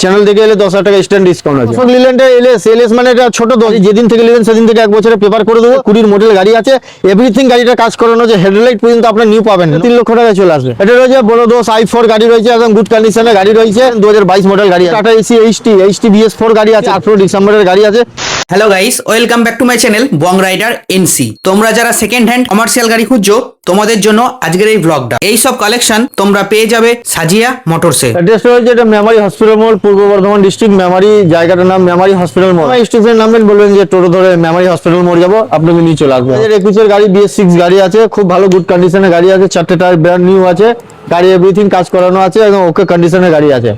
Channel থেকে এলে 10,000 টাকা স্ট্যান্ড ডিসকাউন্ট আছে। অশোক লিল্যান্ডে এলে সেলস মানে এটা ছোট দোষ, যেদিন থেকে নেবেন সেদিন থেকে 1 বছরে পেপার করে দেবো। 20 মডেল গাড়ি আছে, এভরিথিং গাড়িটা কাজ করানো আছে, হেডলাইট পর্যন্ত আপনার নিউ পাবেন, 3 লক্ষ টাকা চলে আসবে। এটা রয়েছে বড় দোষ i4 গাড়ি রয়েছে, একদম গুড কন্ডিশনে গাড়ি রয়েছে, 2022 মডেল গাড়ি আছে। টাটা এসি এইচটি BS4 গাড়ি আছে, 18 ডিসেম্বরের গাড়ি আছে। Hello guys, welcome back to my channel Bong Rider NC. তোমরা যারা সেকেন্ড হ্যান্ড কমার্শিয়াল গাড়ি খুঁজছো তোমাদের জন্য আজকের এই ব্লগটা। এই সব কালেকশন তোমরা পেয়ে যাবে সাজিয়া মোটরসে। অ্যাড্রেস রয়েছে এটা মেমারি হসপিটাল মোড়, পূর্ব বর্ধমান ডিস্ট্রিক্ট, মেমারি। জায়গাটার নাম মেমারি হসপিটাল মোড়। স্টেশন নামবেন, বলবেন যে টোটো ধরে মেমারি হসপিটাল মোড় যাবো, আপনাকে নিয়ে চলে আসবে। 2021 গাড়ি BS6 গাড়ি আছে, খুব ভালো গুড কন্ডিশনে গাড়ি আছে, 4টে টায়ার ব্র্যান্ড নিউ আছে, গাড়ি এভরিথিং কাজ করানো আছে, একদম ওকে কন্ডিশনে গাড়ি আছে।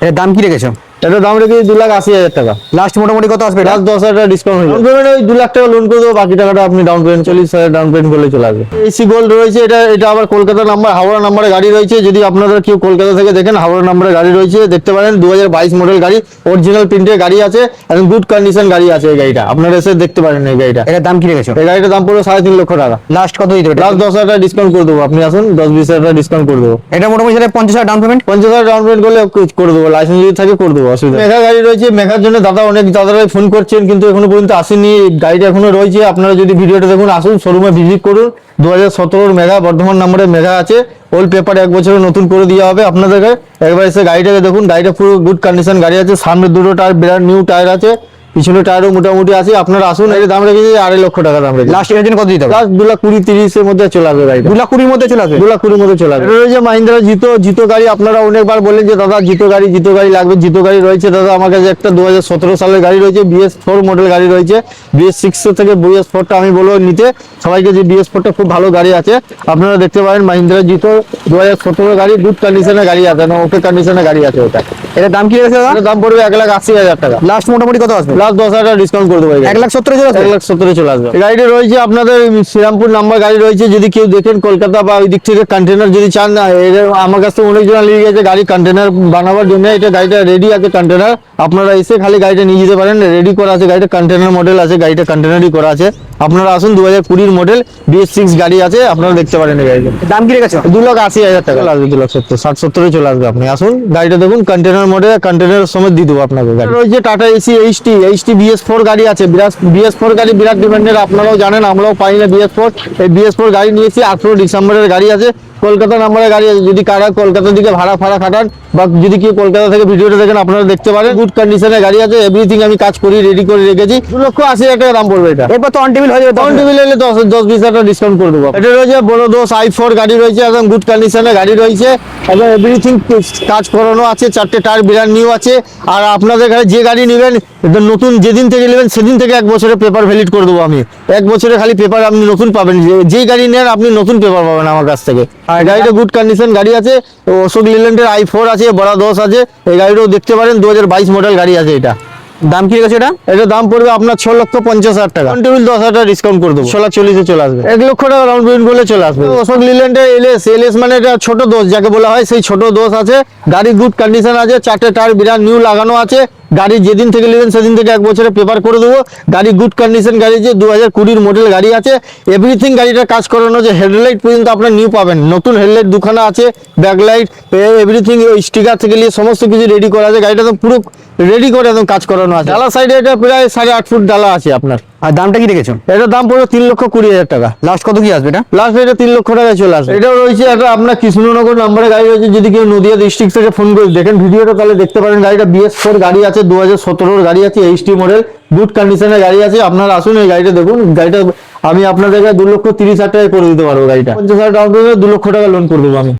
এর দাম কি রেখেছো? এটার দাম রেখে 2,80,000 টাকা। লাস্ট মোটামুটি কত আসবে? লাস্ট 10,000 টাকা ডিসকাউন্ট হয়ে যাবে। ওই 2 লাখ টাকা লোন করে দেবো, বাকি টাকাটা আপনি ডাউন পেমেন্ট 40,000 ডাউন পেমেন্ট করলে চলে আসবে। এসি গোল্ড রয়েছে, এটা আবার কলকাতা নাম্বার, হাওড়া নাম্বারে গাড়ি রয়েছে। যদি আপনারা কেউ কলকাতা থেকে দেখেন, হাওড়া নাম্বারে গাড়ি রয়েছে, দেখতে পারেন। 2022 মডেল গাড়ি, অরিজিনাল প্রিন্টের গাড়ি আছে, একদম গুড কন্ডিশন গাড়ি আছে এই গাড়িটা। আপনারা এসে দেখতে পারেন এই গাড়িটা। এর দাম কি রেখেছো? এই গাড়িটার দাম পড়বে 3.5 লক্ষ টাকা। লাস্ট কত দিতে? লাস্ট 10,000 টাকা ডিসকাউন্ট করে দেবো, আপনি আসুন, 10-20,000 টাকা ডিসকাউন্ট করে দেবো। এটা মোটামুটি 50,000 ডাউন পেমেন্ট। 50,000 ডাউন পেমেন্ট করলে করে দেবো, লাইসেন্স যদি থাকে করে দেবো, অসুবিধা। মেঘা গাড়ি রয়েছে, মেঘার জন্য অনেক দাদারাই ফোন করছেন, কিন্তু এখনো পর্যন্ত আসেনি। গাড়িটা এখনো রয়েছে, আপনারা যদি ভিডিওটা দেখুন, আসুন শোরুমে ভিজিট করুন। 2017 মেঘা, বর্ধমান নম্বরে মেঘা আছে, ওল্ড পেপার 1 বছরের নতুন করে দেওয়া হবে আপনাদেরকে। একবার এসে গাড়িটাকে দেখুন, গাড়িটা পুরো গুড কন্ডিশন গাড়ি আছে, সামনে 2টো টায়ার ব্র্যান্ড নিউ টায়ার আছে, পিছনে টায়ারও মোটামুটি আছে। আপনারা আসুন, এর দাম রেখেছি 2.5 লক্ষ টাকা দাম রেখেছি। লাস্ট এর জন্য কত দিতে হবে? লাস্ট 2,20,30 এর মধ্যে চলে আসবে গাড়িটা। 2,20,000 মধ্যে চলে আসবে। 2,20,000 মধ্যে চলে আসবে। এটা রয়েছে মাহিন্দ্রা জিতো গাড়ি। আপনারা অনেকবার বলেন যে দাদা জিতো গাড়ি লাগবে। জিতো গাড়ি রয়েছে দাদা, আমার কাছে একটা 2017 সালের গাড়ি রয়েছে, BS4 মডেল গাড়ি রয়েছে। BS6 থেকে BS4টা আমি বলবো নিতে সবাইকে, যে BS4টা খুব ভালো গাড়ি আছে। আপনারা দেখতে পারেন মাহিন্দ্রা জিতো 2017 গাড়ি, গুড কন্ডিশনের গাড়ি আছে, ওকে কন্ডিশনের গাড়ি আছে ওটা। এর দাম কি রেখেছো? এটার দাম পড়বে 1,80,000 টাকা। লাস্ট মোটামুটি কত আসবে? লাস্ট 10,000 টাকা ডিসকাউন্ট করে দেবো। 1,70,000 চলে আসবে। 1,70,000 চলে আসবে। গাড়িটা রয়েছে আপনাদের শ্রীরামপুর নাম্বার গাড়ি রয়েছে। যদি কেউ দেখেন কলকাতা বা ওই দিক থেকে কন্টেনার যদি চান, না আমার কাছে অনেকজন নিয়ে গেছে গাড়ি কন্টেনার বানাবার জন্য। এটা গাড়িটা রেডি আছে কন্টেনার, আপনারা এসে খালি গাড়িটা নিয়ে যেতে পারেন, রেডি করা আছে গাড়িটা, কন্টেনার মডেল আছে, গাড়িটা কন্টেনারই করা আছে। আপনারা আসুন, 2020 মডেল BS6 গাড়ি আছে, আপনারা দেখতে পারেন এই গাড়িটা। দাম কি রেখেছো? 2,80,000 টাকা আসবে। 2,70,000 60-70 চলে আসবে। আপনি আসুন, গাড়িটা দেখুন, কন্টেনার মডেল, কন্টেনার সমেত দিয়ে দেবো আপনাকে। গাড়ি রয়েছে টাটা এসি এইচটি BS4 গাড়ি আছে। BS4 গাড়ি বিরাট ডিমান্ডের, আপনারাও জানেন, আমরাও পাই না BS4। এই BS4 গাড়ি নিয়েছি, 18 ডিসেম্বরের গাড়ি আছে, কলকাতা নাম্বারের গাড়ি আছে। যদি কারা কলকাতার দিকে ভাড়া খাটান, বা যদি কেউ কলকাতা থেকে ভিডিওটা দেখেন, আপনারা দেখতে পারেন, গুড কন্ডিশনের গাড়ি আছে, এভরিথিং আমি কাজ করি, রেডি করে রেখেছি। 2,80,000 টাকা দাম পড়বে এটা। এরপর তো অন টেবিল হয়ে যাবে। অন টেবিল এলে 10-20,000 টাকা ডিসকাউন্ট করে দেবো। এটা রয়েছে বড় দোষ i4 গাড়ি রয়েছে, একদম গুড কন্ডিশনের গাড়ি রয়েছে, একদম এভরিথিং কাজ করানো আছে, 4টে টায়ার ব্র্যান্ড নিউ আছে। আর আপনাদের কাছে যে গাড়ি নেবেন, নতুন যেদিন থেকে নেবেন সেদিন থেকে 1 বছরের পেপার ভ্যালিড করে দেবো আমি। 1 বছরে খালি পেপার আপনি নতুন পাবেন, যে গাড়ি নেন আপনি নতুন পেপার পাবেন আমার কাছ থেকে। আর গাড়িটা গুড কন্ডিশন গাড়ি আছে, অশোক লিল্যান্ডের i4 আছে, বড় দোষ আছে। এই গাড়িটাও দেখতে পারেন, 2022 মডেল গাড়ি আছে। এটা দাম কি রেখেছো? এটা দাম পড়বে আপনার 6,50,000 টাকা। অন টেবিল 10,000 টাকা ডিসকাউন্ট করে দেবো, 16,40 চলে আসবে। 1 লক্ষ টাকা রাউন্ড পেমেন্ট করলে চলে আসবে। অশোক লিল্যান্ডে এলএস মানে এটা ছোট দোষ যাকে বলা হয়, সেই ছোট দোষ আছে। গাড়ি গুড কন্ডিশন আছে, 4টে টায়ার বিরাট নিউ লাগানো আছে। গাড়ি যেদিন থেকে নেবেন সেদিন থেকে 1 বছরে পেপার করে দেবো। গাড়ি গুড কন্ডিশন গাড়ি আছে, 2020 মডেল গাড়ি আছে, এভরিথিং গাড়িটা কাজ করানো আছে, হেডলাইট পর্যন্ত আপনার নিউ পাবেন, নতুন হেডলাইট দুখানা আছে, ব্যাকলাইট এভরিথিং, স্টিকার থেকে নিয়ে সমস্ত কিছু রেডি করা আছে। গাড়িটা তো পুরো রেডি করে একদম কাজ করানো আছে। ডালা সাইডে এটা প্রায় 8.5 ফুট ডালা আছে আপনার। আর দামটা কি রেখেছো? এটার দাম পড়বে 3,20,000 টাকা। লাস্ট কত কি আসবে এটা? লাস্ট এটা 3 লক্ষ টাকায় চলে আসবে। এটাও রয়েছে একটা আপনার কৃষ্ণনগর নাম্বারে গাড়ি রয়েছে। যদি কেউ নদিয়া ডিস্ট্রিক্ট থেকে ফোন করে দেখেন ভিডিওটা, তাহলে দেখতে পারেন গাড়িটা BS4 গাড়ি আছে, 2017 গাড়ি আছে, এইচটি মডেল, গুড কন্ডিশনের গাড়ি আছে। আপনারা আসুন, এই গাড়িটা দেখুন। গাড়িটা আমি আপনাদেরকে 2,30,000 টাকায় করে দিতে পারবো। গাড়িটা 50,000 ডাউন পেমেন্ট, 2 লক্ষ টাকা লোন করে দেবো আমি।